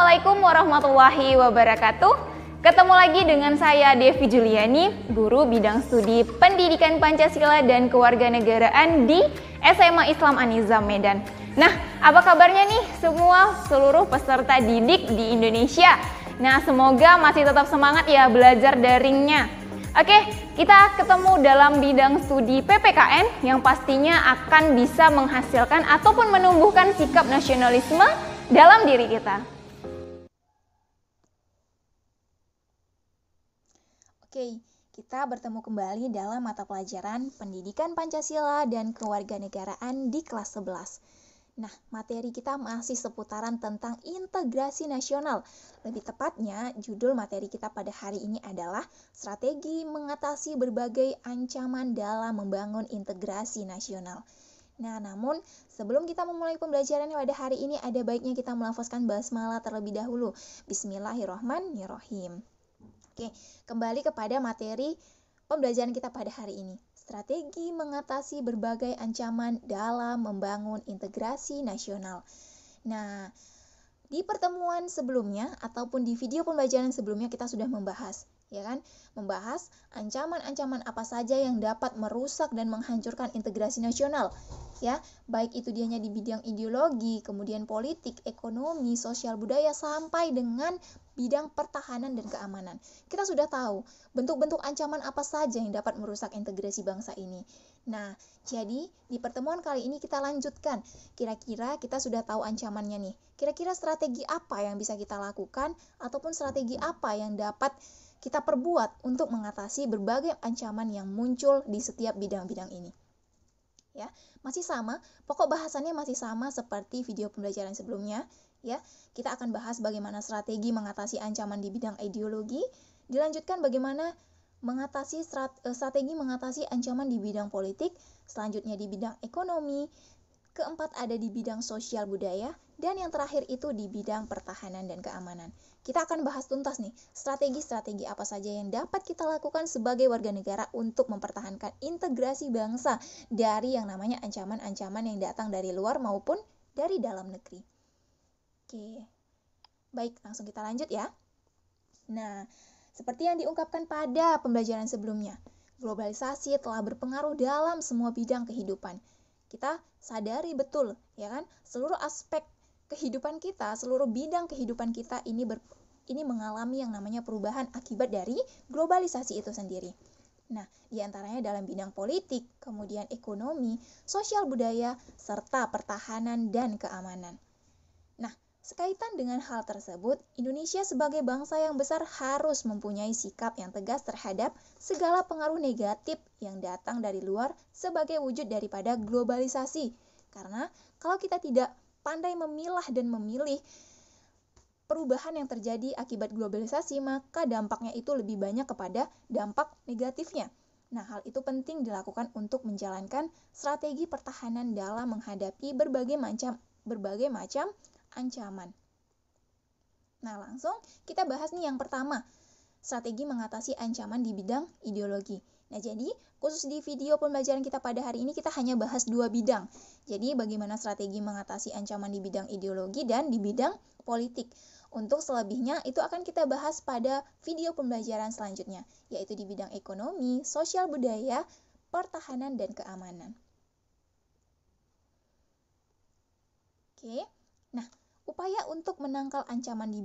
Assalamualaikum warahmatullahi wabarakatuh. Ketemu lagi dengan saya Devi Juliani, guru bidang studi Pendidikan Pancasila dan Kewarganegaraan di SMA Islam An-Nizam Medan. Nah, apa kabarnya nih seluruh peserta didik di Indonesia? Nah, semoga masih tetap semangat ya belajar daringnya. Oke, kita ketemu dalam bidang studi PPKN yang pastinya akan bisa menghasilkan ataupun menumbuhkan sikap nasionalisme dalam diri kita. Oke, kita bertemu kembali dalam mata pelajaran Pendidikan Pancasila dan Kewarganegaraan di kelas 11. Nah, materi kita masih seputaran tentang integrasi nasional. Lebih tepatnya, judul materi kita pada hari ini adalah Strategi Mengatasi Berbagai Ancaman dalam Membangun Integrasi Nasional. Nah, namun sebelum kita memulai pembelajaran pada hari ini, ada baiknya kita melafazkan basmalah terlebih dahulu. Bismillahirrahmanirrahim. Oke, kembali kepada materi pembelajaran kita pada hari ini. Strategi mengatasi berbagai ancaman dalam membangun integrasi nasional. Nah, di pertemuan sebelumnya ataupun di video pembelajaran sebelumnya kita sudah membahas, ya kan? Membahas ancaman-ancaman apa saja yang dapat merusak dan menghancurkan integrasi nasional. Ya, baik itu dianya di bidang ideologi, kemudian politik, ekonomi, sosial budaya sampai dengan bidang pertahanan dan keamanan. Kita sudah tahu bentuk-bentuk ancaman apa saja yang dapat merusak integrasi bangsa ini. Nah, jadi di pertemuan kali ini kita lanjutkan. Kira-kira kita sudah tahu ancamannya nih. Kira-kira strategi apa yang bisa kita lakukan ataupun strategi apa yang dapat kita perbuat untuk mengatasi berbagai ancaman yang muncul di setiap bidang-bidang ini. Ya, masih sama, pokok bahasannya masih sama seperti video pembelajaran sebelumnya. Ya, kita akan bahas bagaimana strategi mengatasi ancaman di bidang ideologi, dilanjutkan bagaimana strategi mengatasi ancaman di bidang politik, selanjutnya di bidang ekonomi, keempat ada di bidang sosial budaya, dan yang terakhir itu di bidang pertahanan dan keamanan. Kita akan bahas tuntas nih, strategi-strategi apa saja yang dapat kita lakukan sebagai warga negara untuk mempertahankan integrasi bangsa dari yang namanya ancaman-ancaman yang datang dari luar maupun dari dalam negeri. Oke, baik, langsung kita lanjut ya. Nah, seperti yang diungkapkan pada pembelajaran sebelumnya, globalisasi telah berpengaruh dalam semua bidang kehidupan. Kita sadari betul, ya kan, seluruh aspek kehidupan kita, seluruh bidang kehidupan kita ini mengalami yang namanya perubahan akibat dari globalisasi itu sendiri. Nah, diantaranya dalam bidang politik, kemudian ekonomi, sosial budaya, serta pertahanan dan keamanan. Nah, sekaitan dengan hal tersebut, Indonesia sebagai bangsa yang besar harus mempunyai sikap yang tegas terhadap segala pengaruh negatif yang datang dari luar sebagai wujud daripada globalisasi. Karena kalau kita tidak pandai memilah dan memilih perubahan yang terjadi akibat globalisasi, maka dampaknya itu lebih banyak kepada dampak negatifnya. Nah, hal itu penting dilakukan untuk menjalankan strategi pertahanan dalam menghadapi berbagai macam ancaman. Nah, langsung kita bahas nih yang pertama, strategi mengatasi ancaman di bidang ideologi. Nah, jadi khusus di video pembelajaran kita pada hari ini kita hanya bahas dua bidang. Jadi bagaimana strategi mengatasi ancaman di bidang ideologi dan di bidang politik. Untuk selebihnya itu akan kita bahas pada video pembelajaran selanjutnya, yaitu di bidang ekonomi, sosial budaya, pertahanan dan keamanan. Oke. Nah, upaya untuk menangkal ancaman di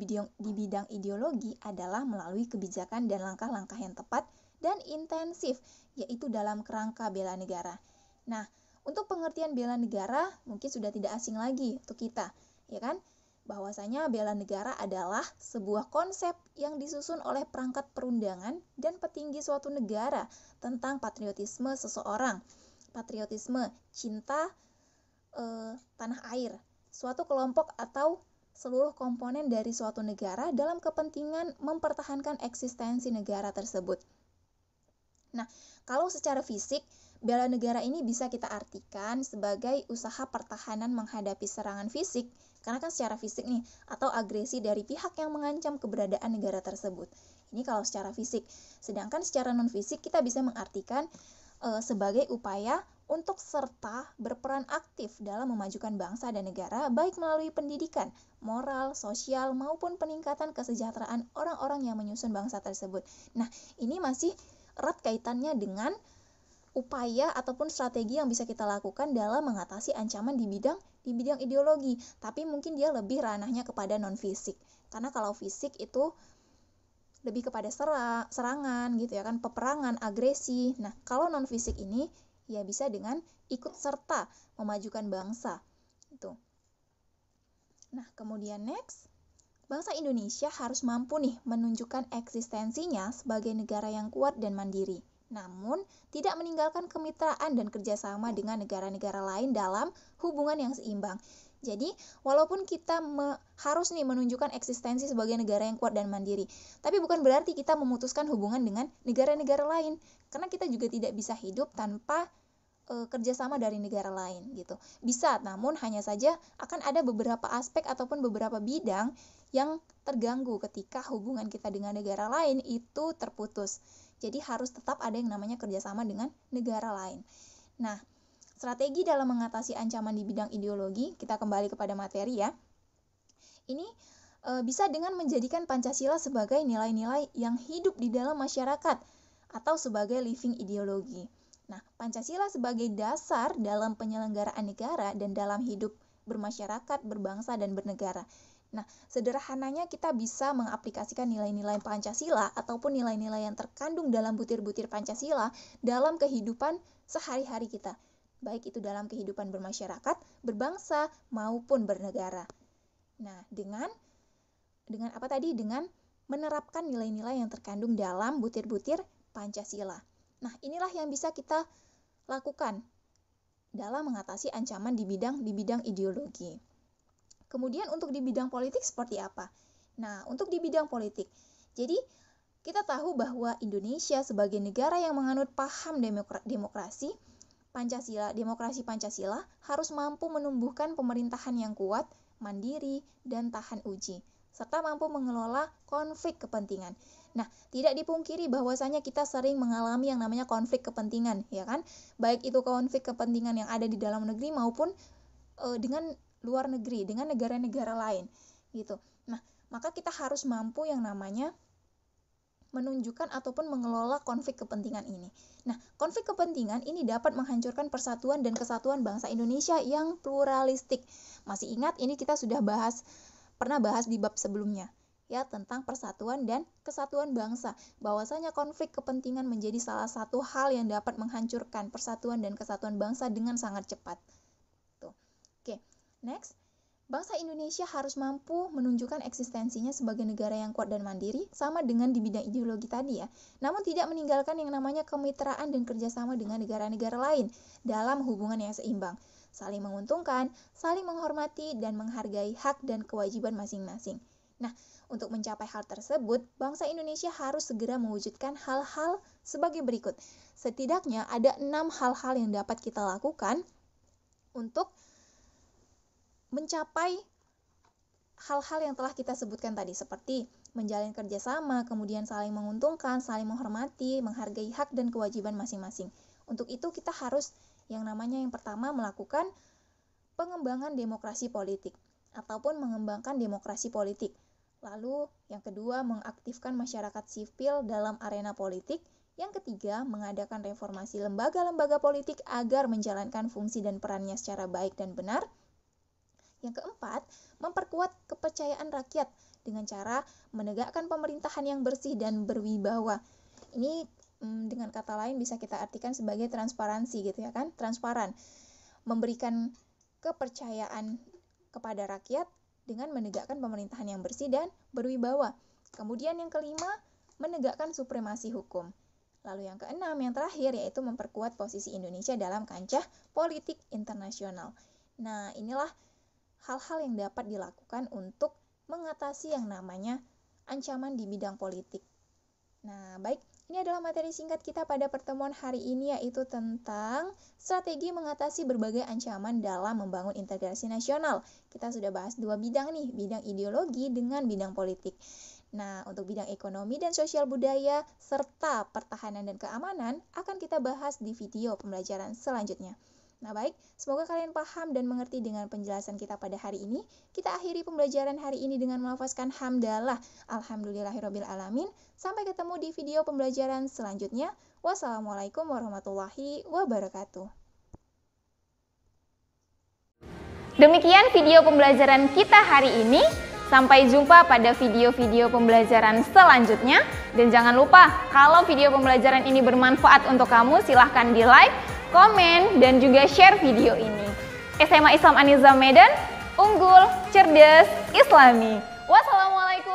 bidang ideologi adalah melalui kebijakan dan langkah-langkah yang tepat dan intensif, yaitu dalam kerangka bela negara. Nah, untuk pengertian bela negara mungkin sudah tidak asing lagi untuk kita, ya kan? Bahwasanya bela negara adalah sebuah konsep yang disusun oleh perangkat perundangan dan petinggi suatu negara tentang patriotisme seseorang. Patriotisme, cinta tanah air, suatu kelompok atau seluruh komponen dari suatu negara dalam kepentingan mempertahankan eksistensi negara tersebut. Nah, kalau secara fisik, bela negara ini bisa kita artikan sebagai usaha pertahanan menghadapi serangan fisik, karena kan secara fisik nih, atau agresi dari pihak yang mengancam keberadaan negara tersebut. Ini kalau secara fisik. Sedangkan secara non-fisik kita bisa mengartikan sebagai upaya untuk serta berperan aktif dalam memajukan bangsa dan negara, baik melalui pendidikan, moral, sosial, maupun peningkatan kesejahteraan orang-orang yang menyusun bangsa tersebut. Nah, ini masih erat kaitannya dengan upaya ataupun strategi yang bisa kita lakukan dalam mengatasi ancaman di bidang ideologi, tapi mungkin dia lebih ranahnya kepada non-fisik. Karena kalau fisik itu lebih kepada serangan gitu ya kan, peperangan, agresi. Nah, kalau non-fisik ini ya bisa dengan ikut serta memajukan bangsa. Itu. Nah, kemudian next, bangsa Indonesia harus mampu nih menunjukkan eksistensinya sebagai negara yang kuat dan mandiri. Namun, tidak meninggalkan kemitraan dan kerjasama dengan negara-negara lain dalam hubungan yang seimbang. Jadi, walaupun kita harus nih menunjukkan eksistensi sebagai negara yang kuat dan mandiri, tapi bukan berarti kita memutuskan hubungan dengan negara-negara lain, karena kita juga tidak bisa hidup tanpa kerjasama dari negara lain gitu. Bisa, namun hanya saja akan ada beberapa aspek ataupun beberapa bidang yang terganggu ketika hubungan kita dengan negara lain itu terputus. Jadi harus tetap ada yang namanya kerjasama dengan negara lain. Nah, strategi dalam mengatasi ancaman di bidang ideologi, kita kembali kepada materi ya. Ini bisa dengan menjadikan Pancasila sebagai nilai-nilai yang hidup di dalam masyarakat atau sebagai living ideologi. Nah, Pancasila sebagai dasar dalam penyelenggaraan negara dan dalam hidup bermasyarakat, berbangsa, dan bernegara. Nah, sederhananya kita bisa mengaplikasikan nilai-nilai Pancasila ataupun nilai-nilai yang terkandung dalam butir-butir Pancasila dalam kehidupan sehari-hari kita, baik itu dalam kehidupan bermasyarakat, berbangsa, maupun bernegara. Nah, dengan apa tadi? Dengan menerapkan nilai-nilai yang terkandung dalam butir-butir Pancasila. Nah, inilah yang bisa kita lakukan dalam mengatasi ancaman di bidang ideologi. Kemudian untuk di bidang politik seperti apa? Nah, untuk di bidang politik, jadi kita tahu bahwa Indonesia sebagai negara yang menganut paham demokrasi Pancasila harus mampu menumbuhkan pemerintahan yang kuat, mandiri, dan tahan uji, serta mampu mengelola konflik kepentingan. Nah, tidak dipungkiri bahwasanya kita sering mengalami yang namanya konflik kepentingan, ya kan? Baik itu konflik kepentingan yang ada di dalam negeri maupun dengan luar negeri, dengan negara-negara lain, gitu. Nah, maka kita harus mampu yang namanya menunjukkan ataupun mengelola konflik kepentingan ini. Nah, konflik kepentingan ini dapat menghancurkan persatuan dan kesatuan bangsa Indonesia yang pluralistik. Masih ingat ini kita sudah pernah bahas di bab sebelumnya, ya, tentang persatuan dan kesatuan bangsa, bahwasanya konflik kepentingan menjadi salah satu hal yang dapat menghancurkan persatuan dan kesatuan bangsa dengan sangat cepat. Tuh. Oke, next. Bangsa Indonesia harus mampu menunjukkan eksistensinya sebagai negara yang kuat dan mandiri, sama dengan di bidang ideologi tadi ya, namun tidak meninggalkan yang namanya kemitraan dan kerjasama dengan negara-negara lain dalam hubungan yang seimbang, saling menguntungkan, saling menghormati, dan menghargai hak dan kewajiban masing-masing. Nah, untuk mencapai hal tersebut, bangsa Indonesia harus segera mewujudkan hal-hal sebagai berikut. Setidaknya ada 6 hal-hal yang dapat kita lakukan untuk mencapai hal-hal yang telah kita sebutkan tadi, seperti menjalin kerjasama, kemudian saling menguntungkan, saling menghormati, menghargai hak dan kewajiban masing-masing. Untuk itu kita harus yang pertama melakukan pengembangan demokrasi politik ataupun mengembangkan demokrasi politik. Lalu yang kedua, mengaktifkan masyarakat sipil dalam arena politik. Yang ketiga, mengadakan reformasi lembaga-lembaga politik agar menjalankan fungsi dan perannya secara baik dan benar. Yang keempat, memperkuat kepercayaan rakyat dengan cara menegakkan pemerintahan yang bersih dan berwibawa. Ini dengan kata lain bisa kita artikan sebagai transparansi gitu ya kan, transparan. Memberikan kepercayaan kepada rakyat dengan menegakkan pemerintahan yang bersih dan berwibawa. Kemudian yang kelima, menegakkan supremasi hukum. Lalu yang keenam, yang terakhir, yaitu memperkuat posisi Indonesia dalam kancah politik internasional. Nah, inilah hal-hal yang dapat dilakukan untuk mengatasi yang namanya ancaman di bidang politik. Nah, baik, ini adalah materi singkat kita pada pertemuan hari ini, yaitu tentang strategi mengatasi berbagai ancaman dalam membangun integrasi nasional. Kita sudah bahas 2 bidang nih, bidang ideologi dengan bidang politik. Nah, untuk bidang ekonomi dan sosial budaya, serta pertahanan dan keamanan akan kita bahas di video pembelajaran selanjutnya. Nah baik, semoga kalian paham dan mengerti dengan penjelasan kita pada hari ini. Kita akhiri pembelajaran hari ini dengan melafazkan hamdalah. Alhamdulillahirrabbilalamin. Sampai ketemu di video pembelajaran selanjutnya. Wassalamualaikum warahmatullahi wabarakatuh. Demikian video pembelajaran kita hari ini. Sampai jumpa pada video-video pembelajaran selanjutnya. Dan jangan lupa, kalau video pembelajaran ini bermanfaat untuk kamu, silahkan di like, komen, dan juga share video ini. SMA Islam An-Nizam Medan, unggul, cerdas, islami. Wassalamualaikum.